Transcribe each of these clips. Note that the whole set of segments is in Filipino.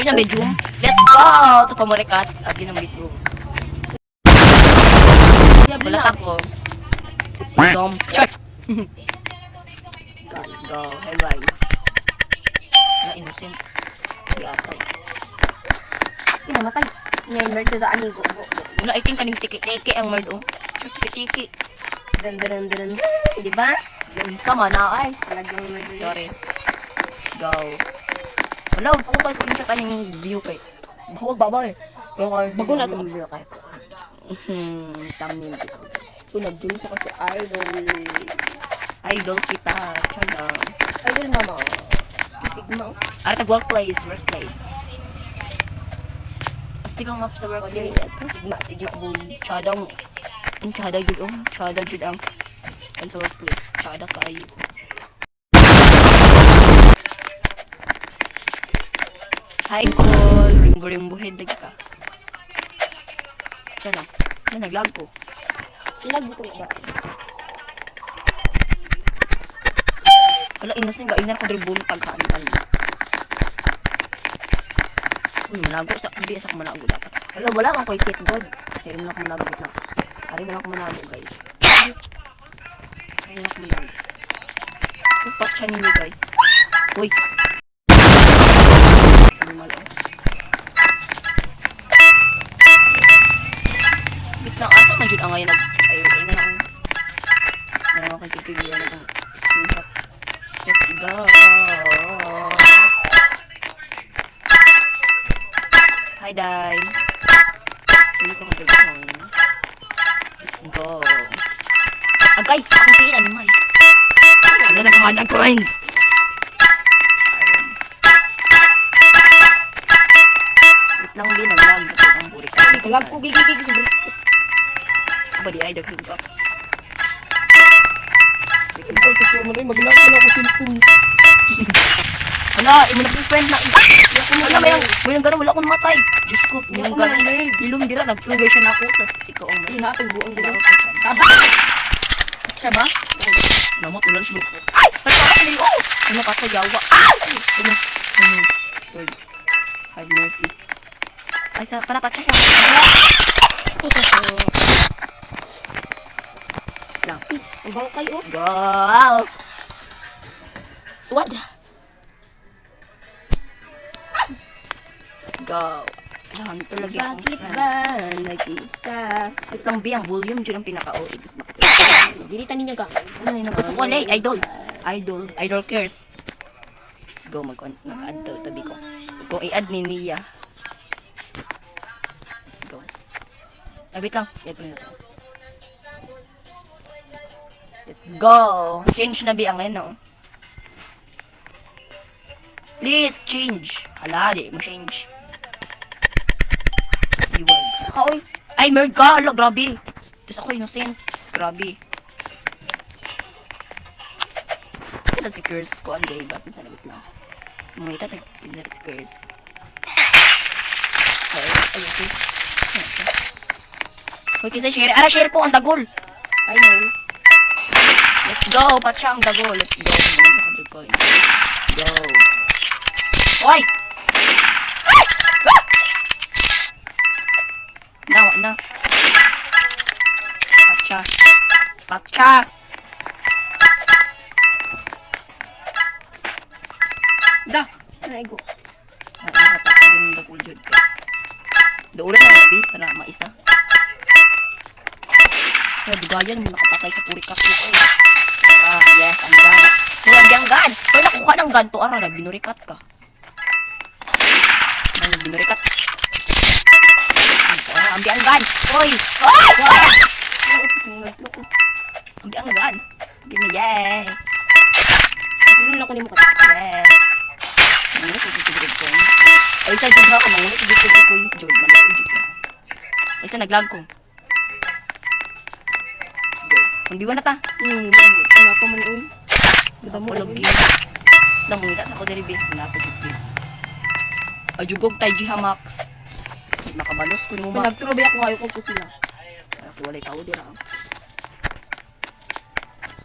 Abi ng bedroom. Let's go to Pamurikat. Abi ng bedroom. Wala ako. Dom. Let's go. Hey guys. Na innocent. Yatay. Namatay. Ngayon, merd sa daan ko. Wala, I think kaning tiki-tiki ang merd, oh. Tiki-tiki. Dun. Di ba? Sama na, ay. Talagang merd. Sorry. Go. Wala, huwag ko kasi screenshot kaning view kay. Huwag baba eh. Bago na ito. Video kay. Thumbnail ko. So, nag-join sa kasi idol. Idol kita. Tsada. Idol nga mga. Sigma. At workplace. Pasti kang map sa workplace. Sigma boy. Tsadang. Ang tsada jud ang. Tsada jud ang. Ang sa workplace. Tsada kayo. Hi, call. Ring-ring buhed lagi ka. Tsada. Naglag ko. Ilag ito ba? Wala, inasin ka. Inar ko dribble pagkaan. Manago sa hindi sa manago dapat. Wala kang koy sit god. Ari na ako manago na. Ari na ako manago guys. Ari na ako manago. Upak siya ninyo guys. Uy. Ano malo? Bit lang asa man jud ang ngayon ay na lang. Na ako kikigyan na ng screenshot. Let's go. Hi, Day. Hindi ko mag-join. Let's go. Agay! Akong tingin, animal. Ano nagkahan ng coins? Wait lang din, naglag. Ang buri ka. Lag ko gigigig sa bro. Aba di ay, dagdag ka. Ikaw kasi mo rin maglag ko na ako cellphone. Wala, imo na po friend na. Wala, may nang gano'n, wala akong matay. Diyos ko, may nang gano'n. Ilong dira, nagtugay siya na ako. Tapos ikaw ang may. Hinapin buong Wala dito. ako siya. Taba! Siya ba? Namot, ulan siya. Ay! Nagpakas na yun! Ano ka sa yawa? Ay! Ano? Lord, have mercy. Ay, sa kanapat siya. Lang. Ang bang kayo? Go! What? Let's go. Alam, ito lagi akong Bakit friend. ba nag-isa? Itong B, ang volume dyan ang pinaka-OA. Dilitan ninyo ka. Sa wala, idol cares. Let's go, mag-add to tabi ko. Kung i-add ni Nia. Let's go. Ay, wait lang. Let's go. Change na B ang ngayon, no? Please, change. Hala, di mo change. Iwag. Kaoy. Ay, merd ka. Hala, grabe. Tapos ako innocent. Grabe. Ito si Curse ko. Ang gay ba? Pinsan nabit lang. Mga ita, tignan si Curse. Ay, okay. Hoy, kisa share. Ara, share po ang dagol. I know. Let's go. Patsa ang dagol. Let's go. Go. Hoy! Ay! Nawa na. Patsa. Da! Naigo. Ang patsa din ng jud ka. Daulan na labi para maisa. Kaya bigayan mo nakapatay sa purikap ko. Yes, ang gan. Hoy, ang gan. Hoy, nakuha ng gan to. Ara, binurikat ka. Binurikat. Ang bianggan. Hoy! Hoy! Ang bianggan. Gini, yay! Sunod na ko ni mo ka. Yes! Ano ito sigurad ko? Ay, sa jud ako. Mangunit sigurad ko yung jud. Mangunit jud ka. Ay, sa naglag ko. Kung diwa na ta. Wala pa man ulit. Ganda mo lagi. Namungitat ako diri bi. Wala pa jud. Ajugog tayo G-Hamax. Makabalos ko ni mo Max. Nagturobi ako kayo ko sila. Ay, walay tao dira.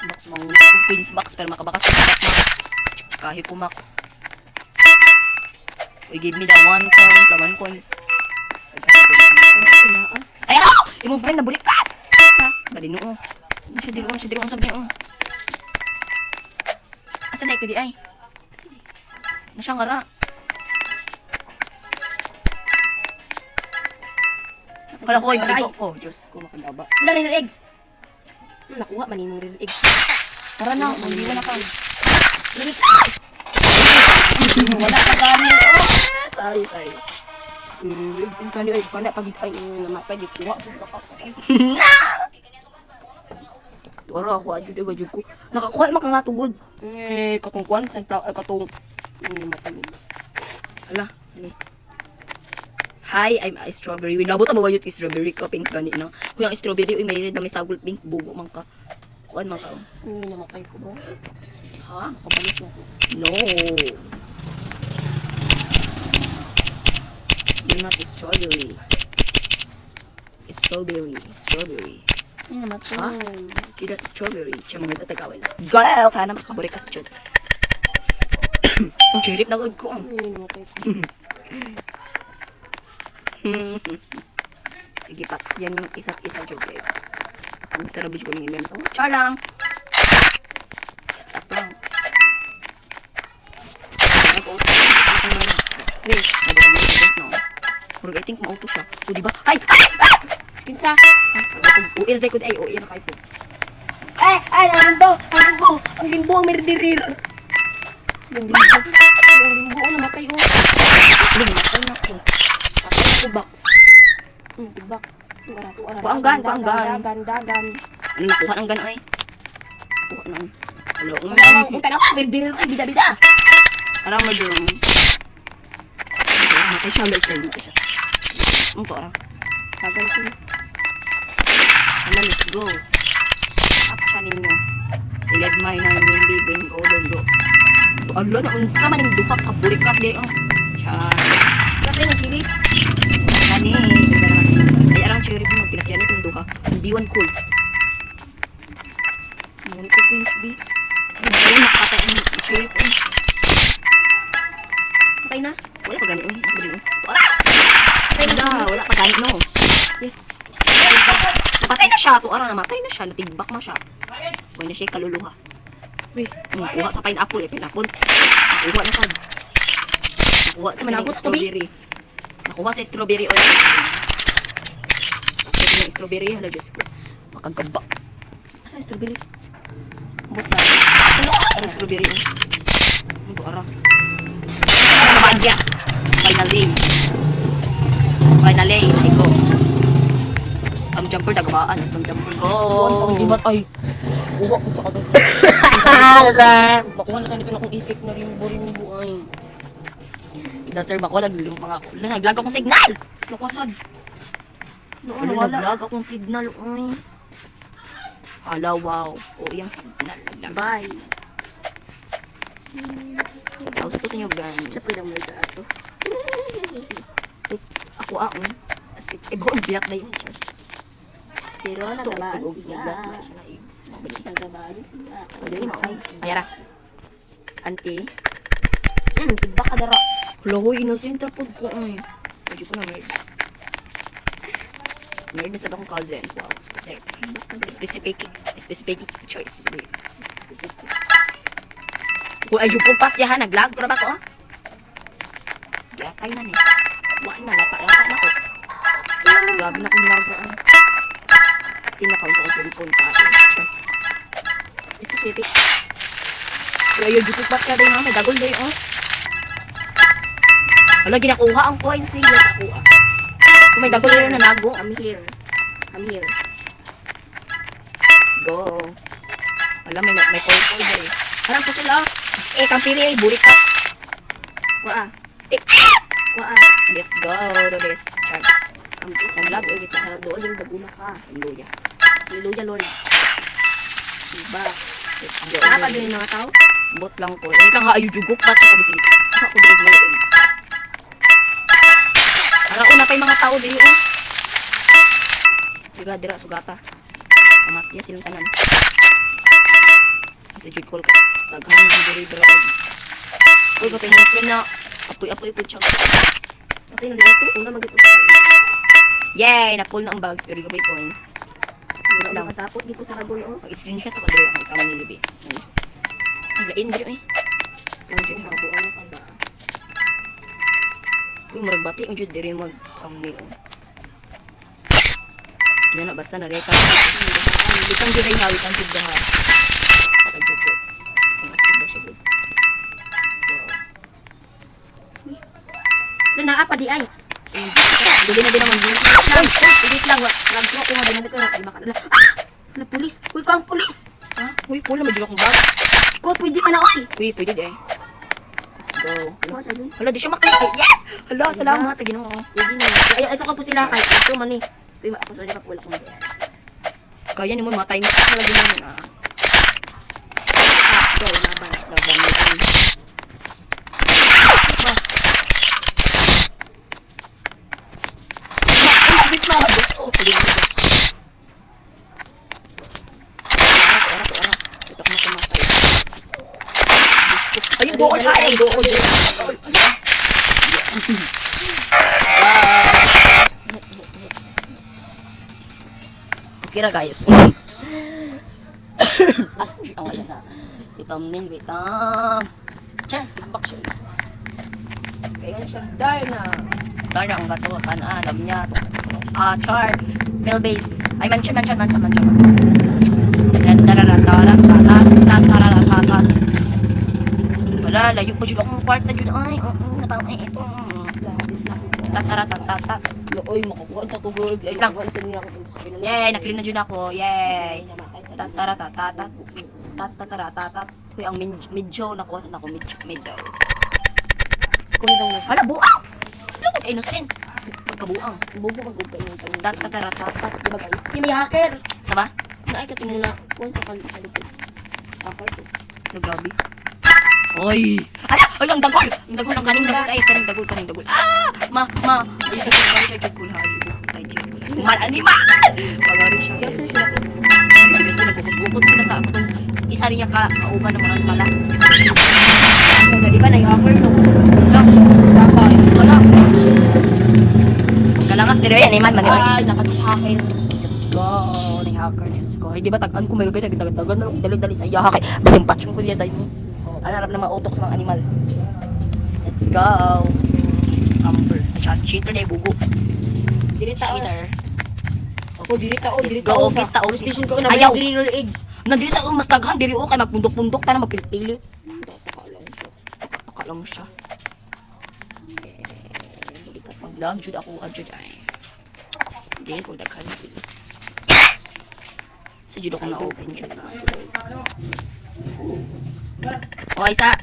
Max, mangunit ako Queen's Max pero makabakat ko Max. Kahit ko Max. We give me the 1 coins, the 1 coins. Sila, ah. Ay, ano? Imong friend na burikat! Sa? Bali noo. Siya diri on sabi niyo. Asa na ko di ay? Nasya nga ra. Kala ko ay baligo ko. Diyos ko makagaba. Wala rin eggs. Nakuha man yung real eggs. Tara na, mandiwan na ka. Wala. Wala ka gani. Oh, sorry. Yung kani ay kana pag ay namatay di kuha. Tara ako adyo ba jud ko. Nakakuha man ka nga tugod. Katong kuan sa katong namatay. Ala, ani. Hi, I'm a strawberry. Nabot mo ba yung strawberry ka pink gani na? Kung yung strawberry uy may red na may sagol pink bugo man ka. Kuan man ka. Hindi namatay ko ba? Ha? Kapalis na ko. No. You're not strawberry. Strawberry. Hindi namatay. Ha? You're not strawberry. Siya mga tatagawin. Girl! Kaya naman kaburi ka chud. Ang chirip na ko. Hindi namatay ko. Sige pa. Yan yung isa't isa jud kayo. Ang tarabis ko ng invento. Char lang. Stop lang. Wait. Pero I think mauto siya. O diba? Ay! Kinsa? Uir day ko ay uir na kayo po. Ay, ang limbo ang merdirir. Yung limbo namatay oh. Lumatay na ko. Patay ko box. Tibak. Kuanggan. Dagan. Ano nakuha ng ganay? Kuha na. Hello. Kung tanong ko merdirir ay bida-bida. Parang madurong. Matay siya ulit siya dito siya. Ang parang. Dagan ko. Ano, let's go. Action ninyo. Silad may na yung bibing golden go. Alo na unsa man yung duha ka burikat diri oh. Char. Kasi na sili. Kani. Ay arang cherry mo pinakyanis ng duha. Ang B1 cool. Ngunit ko Queen's B. Ay nakatay ang cherry po. Patay na? Wala pa gani oh. Wala. Patay na. Wala pa gani no. Yes. Patay na siya. Tuara namatay na siya. Natigbak na siya. Huwag na siya kaluluha. Wait. Kuha sa pineapple eh. Pineapple. Nakuha na sad. Nakuha sa Manabos mga ko, Bi? strawberry. Nakuha sa strawberry oil. Nakuha sa strawberry. Hala, Diyos ko. Makagaba. Asa strawberry? Buta. Ano strawberry oil? Ano ba ara? Ano ba andya? Finally. Ay go. Stomp jumper, dagabaan. Stomp jumper, go. Ang libat ay. Uwa ko sa kadang. Bakuhan na tayo akong effect na rin boring buhay. Sir, bako naglulong pa ako. Naglag akong signal! Nakasad. Ano, naglag akong signal, uy. Hala, wow. O, yung signal. Bye. Gusto nyo, guys. Siya pwede mo ito ato. Ako, buong biyak na yun. Pero nagabaan siya. Mabali. Nagabaan siya. Pwede rin ako. Ayara. Auntie. Tiba ka dara. Hala, huy, innocent po ko, uy. Medyo ko na nerd. Nerd na sa akong cousin. Wow. Specific choice. Kung ay po patyahan, naglag ko na ba ko? Yatay na ni. Wala na, lata na ko. Grabe na kong lagaan. Sinakaw sa kong cellphone tayo. Specific. Kaya yung YouTube patya din ha, may dagol din oh. Wala, ginakuha ang coins nila sa kuha. Kung may dagol din na nago. I'm here. Go. Wala, may call din. Harang ko sila. Kang pili ay burik ka. Waa. Let's go to this chart. Naglag ulit na doon yung baguna ka. Hallelujah. Hallelujah, Lord. Diba? Let's go. Nakakabili ng mga tao? Bot lang ko. Wait lang ha, ayudugok ba ito kabising? Ako drag mo yung eggs. Para una pa yung mga tao dito oh. Diba, dira, sugata. Amatya silang tanan. Kasi jud call ka. Taghan yung diri-dira. Uy, kapag yung friend na Apoy-apoy po siya. Okay, nandito. Una mag-ito sa kayo. Yay! Na-pull na ang bags. Pero gabay points. Wala lang kasapot dito sa ragol, oh. Mag-screenshot ako dito. Ang tama ni Libby. Naglain dito eh. Ang dyan, habo, ano ka ba? Uy, maragbati. Ang dyan dito mag-thumbnail. Kaya na, basta na-record. Witang dito yung hawit. Ang dito ha. Ang dito. Ang astig ba siya good? Wow. Wala na, apa di ay. Dili na din naman dito. Edit lang, nag-draw ko nga din ko na kalma ka na. Ah! Na pulis. Uy, ko ang pulis. Ha? Uy, pula mo dito akong bag. Ko, pwede man ako eh. Uy, pwede di ay. Go. Ano ka dun? Hala, di siya makita. Yes! Hala, salamat sa ginoo. Pwede na. Ay, isa ko po sila kahit ito man eh. Uy, ako sa pa wala kong bayan. Kaya ni mo matay mo sa lagi naman ah. Go, laban. Laban mo din. Ay, bit na. Oh, pwede mo dito. Ara. Ito ko matamatay. Ayun, doon. Ay, doon. Okay na guys. As ang wala na. Vitamin. Char, tikbak siya. Kaya siya Darna. Tara ang gato kan alam niya. Char. Mail base. Ay mansion. Wala, layo pa dyan akong kwarta dyan. Ay, natama ito. Tatara. Oy, makukuha sa tubig. Ay, Lang. lang. Sa nila ko. Yay, naklin na dyan ako. Yay. Tatara. Uy, ang medyo nakuha na ako. Medyo. Kung daw na. Hala, buang! Sino ko innocent? Magkabuang. Bubo mag ugay ng tanong. Tatara. Diba guys? Kimi hacker. Saba? Naay ka muna. Kung sa kalipin. Hacker to. Ano, grabe? Oy! Ala! Ay, ang dagol! Ang dagol, ang kaning dagol. Ay, kaning dagol. Ah! Ma! Ay, kay Jekul, ha? Kay Jekul. Animal! Pagari siya. Yes, sir. Sila ko. Ay, gusto na bukod sila sa ako. Isa rin niya kauban ng mga pala. Di ba na yung hacker to? Sakay. Wala. Kalangas dire yan, iman man. Ay, nakathacker. Go, ni hacker, Diyos ko. Ay, di ba tag-an ko meron kayo, nagdagan na dali-dali sa iya hakay. Basing patchong ko liya tayo. Ano harap na mautok sa mga animal. Let's go. Amber. Ay, cheater na ibugo. Dirita o. Cheater. Dirita o. Let's go, office ta, office. Station ko na. Ayaw. Driller eggs. Nandito sa mas daghan, diri o, kay magpundok-pundok, tayo magpili-pili. Nakalang siya. Hindi ka pag-vlog, jud ako, jud ay. Hindi ko daghan. Sa jud ako na-open, jud na. O, isa.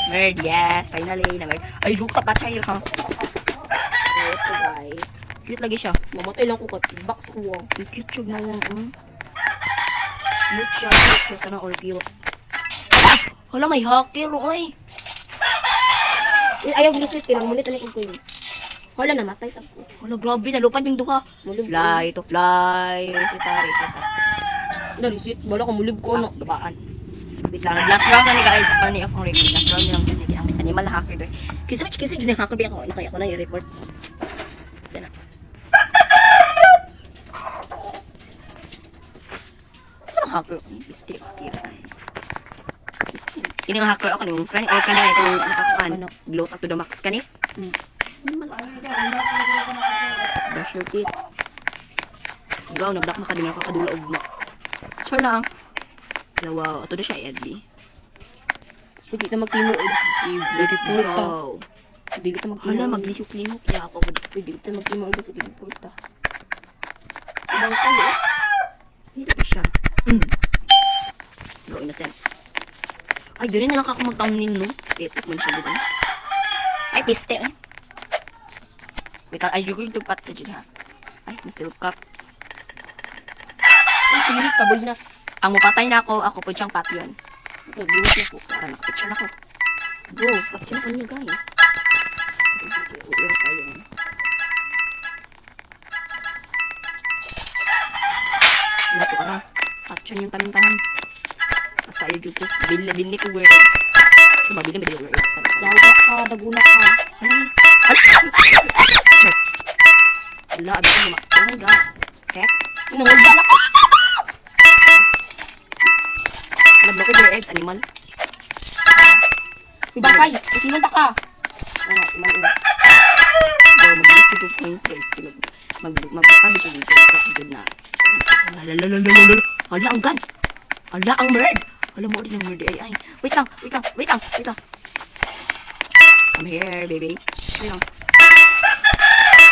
Merd, yes. Finally, na-merd. Ay, luka pa, chair, ha? Ito guys. Cute lagi siya. Mamatay lang ko box ko. Cute siya na lang, Cute siya sana or cute. Hala, may hacker, oy. Ayaw glisit kay magmunit na ko coins. Wala na matay sa ko. Hala, grabe, nalupad yung duha. Fly to fly. Resita. Dalisit, wala ko mulib ko no. Gabaan. Wait lang, last round na ni guys. Pani akong report. Last round nilang dyan. Ang animal na hacker doon. Kasi dyan yung hacker. Ako na kaya ako na i-report. Sana. Ano hacker? Pistil. Ini nga hacker ako yung friend. Or ka na itong nakakuan. Bloat up to the max ka ni. Brush your teeth. Sigaw, na-block na ka din nakakadulaog mo. Sure lang. Wow, ito na siya, Eddie. Hindi ta mag-teamwork eggs. Very poor ta. Hindi ta Hala, mag-teamwork. maglihok-lihok. Kaya ako. Hindi ta mag-teamwork eggs. Very poor ta. Ibang talo. Hindi pa siya. So, innocent. Ay, di rin na lang ako mag-thumbnail, no? Epic man siya dito. Ay, piste, eh. Wait, ay, you're going to pat ka dyan, ha? Ay, may silk cups. Ang chili kaboynas. Ang mapatay na ako po siyang pat yun. Ito, buwis na po. Para nakapicture na ako. Bro, capture na niyo, guys. Uwi tayo. Lato ka na. Capture yung tanim-tanim. Basta ayaw dito. Binli ko words. Siya mabili mo yung eggs. Yawa ka, daguna ka. Wala, abis mo. Oh my God. Heck. Nangulga na ka. Naglaki yung eggs, animal. Ibakay, sinunta ka. Oo, iman-ina. Mag-list ko 2 points, guys. Magbakali ko dito. Good na. Lalalalalalala. Hala, ang gun. Hala, ang bird. Hala mo din ang bird. Ay. Wait lang. Come here, baby. Wait lang.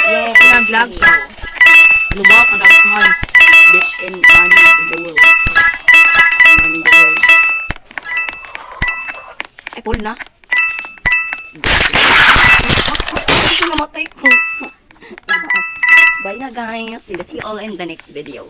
Yo, pinag-vlog ka. Ano ba? Pagkakahan. Bitch and money in the world. Money in the world. Ay, pull na. Namatay ko. Bye na guys. See you all in the next video.